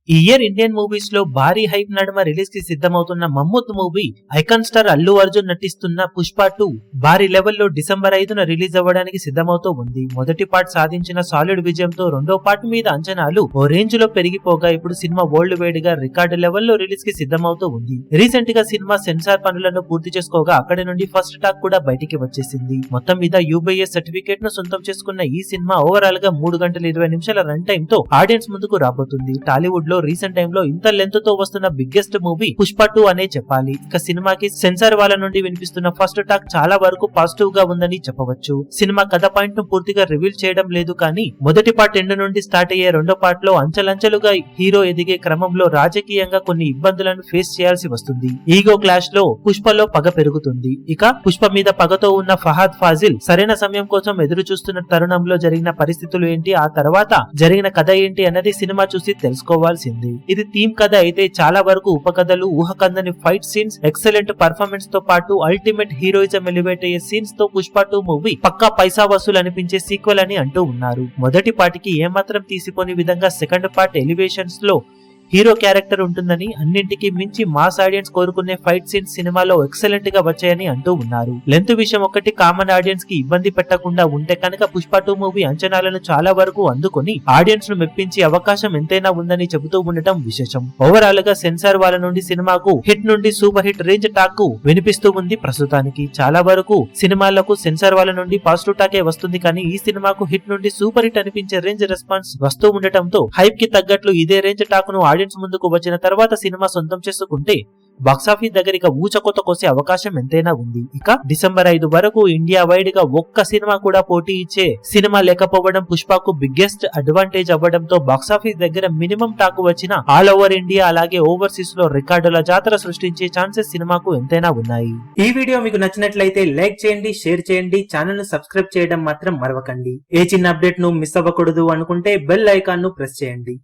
ఈ year Indian movies లో భారీ హైప్ నడుమ రిలీజ్ కి సిద్ధమవుతున్న mammoth movie icon star Allu Arjun నటిస్తున్న పుష్ప 2 భారీ లెవెల్లో డిసెంబర్ 5న రిలీజ్ అవ్వడానికి సిద్ధమవుతూ ఉంది. మొదటి పార్ట్ సాధించిన సాలిడ్ విజయంతో రెండో పార్ట్ మీద అంచనాలు ఓ రేంజ్ లో పెరిగిపోగా ఇప్పుడు సినిమా వరల్డ్ వైడ్ గా రికార్డు లెవెల్లో రిలీజ్ కి సిద్ధమవుతూ ఉంది. రీసెంట్ గా సినిమా సెన్సార్ పనులను పూర్తి చేసుకోగా అక్కడి నుండి ఫస్ట్ టాక్ కూడా బయటికి వచ్చేసింది. మొత్తం మీద యూబీఏ సర్టిఫికేట్ ను సొంతం చేసుకున్న ఈ సినిమా ఓవరాల్ గా 3 గంటల 20 నిమిషాల రన్ టైమ్ తో ఆడియన్స్ ముందుకు రాబోతుంది. టాలీవుడ్ లో రీసెంట్ టైమ్ లో ఇంత లెంత్ తో వస్తున్న బిగ్గెస్ట్ మూవీ పుష్ప 2 అనే చెప్పాలి. ఇక సినిమాకి సెన్సార్ వాళ్ళ నుండి వినిపిస్తున్న ఫస్ట్ టాక్ చాలా వరకు పాజిటివ్ గా ఉందని చెప్పవచ్చు. సినిమా కథ పాయింట్ ను పూర్తిగా రివీల్ చేయడం లేదు కానీ మొదటి పార్ట్ ఎండ్ నుండి స్టార్ట్ అయ్యే రెండో పార్ట్ లో అంచెలంచెలుగా హీరో ఎదిగే క్రమంలో రాజకీయంగా కొన్ని ఇబ్బందులను ఫేస్ చేయాల్సి వస్తుంది. ఈగో క్లాష్ లో పుష్పలో పగ పెరుగుతుంది. ఇక పుష్ప మీద పగతో ఉన్న ఫహాద్ ఫాజిల్ సరైన సమయం కోసం ఎదురు చూస్తున్న తరుణంలో జరిగిన పరిస్థితులు ఏంటి, ఆ తర్వాత జరిగిన కథ ఏంటి అన్నది సినిమా చూసి తెలుసుకోవాల్సింది. ఇది థీమ్ కథ అయితే చాలా వరకు ఉపకథలు, ఊహకందని ఫైట్ సీన్స్, ఎక్సలెంట్ పర్ఫార్మెన్స్ తో పాటు అల్టిమేట్ హీరోయిజం ఎలివేట్ అయ్యే సీన్స్ తో పుష్ప 2 మూవీ పక్కా పైసా వసూలు అనిపించే సీక్వెల్ అని అంటూ ఉన్నారు. మొదటి పార్టీకి ఏమాత్రం తీసిపోని విధంగా సెకండ్ పార్ట్ ఎలివేషన్స్ లో హీరో క్యారెక్టర్ ఉంటుందని, అన్నింటికి మించి మాస్ ఆడియన్స్ కోరుకునే ఫైట్ సీన్స్ సినిమాలో ఎక్సలెంట్ గా వచ్చాయని అంటూ ఉన్నారు. లెంత్ విషయం ఒకటి కామన్ ఆడియన్స్ కి ఇబ్బంది పెట్టకుండా ఉంటే కనుక పుష్ప 2 మూవీ అంచనాలను చాలా వరకు అందుకొని ఆడియన్స్ ను మెప్పించే అవకాశం ఎంతైనా ఉందని చెబుతూ ఉండటం విశేషం. ఓవరాల్ గా సెన్సార్ వాళ్ళ నుండి సినిమాకు హిట్ నుండి సూపర్ హిట్ రేంజ్ టాక్ వినిపిస్తూ ఉంది. ప్రస్తుతానికి చాలా వరకు సినిమాలకు సెన్సార్ వాళ్ళ నుండి పాజిటివ్ టాకే వస్తుంది కానీ ఈ సినిమాకు హిట్ నుండి సూపర్ హిట్ అనిపించే రేంజ్ రెస్పాన్స్ వస్తూ ఉండటంతో హైప్ కి తగ్గట్లు ఇదే రేంజ్ టాక్ ను ఆడియన్స్ ముందుకు వచ్చిన తర్వాత సినిమా సొంతం చేసుకుంటే బాక్సాఫీస్ దగ్గర ఊచకోత కోసే అవకాశం ఎంతైనా ఉంది. ఇక డిసెంబర్ 5 వరకు ఇండియా వైడ్ గా ఒక్క సినిమా కూడా పోటీ ఇచ్చే సినిమా లేకపోవడం పుష్పకు బిగ్గెస్ట్ అడ్వాంటేజ్ అవ్వడంతో బాక్సాఫీస్ దగ్గర మినిమం టాక్ వచ్చిన ఆల్ ఓవర్ ఇండియా అలాగే ఓవర్సీస్ లో రికార్డుల జాతర సృష్టించే ఛాన్సెస్ సినిమాకు ఎంతైనా ఉన్నాయి. ఈ వీడియో మీకు నచ్చినట్లయితే లైక్ చేయండి, షేర్ చేయండి, ఛానల్ ను సబ్స్క్రైబ్ చేయడం మాత్రం మరవకండి. ఏ చిన్న అప్డేట్ ను మిస్ అవ్వకూడదు అనుకుంటే బెల్ ఐకాన్ ను ప్రెస్ చేయండి.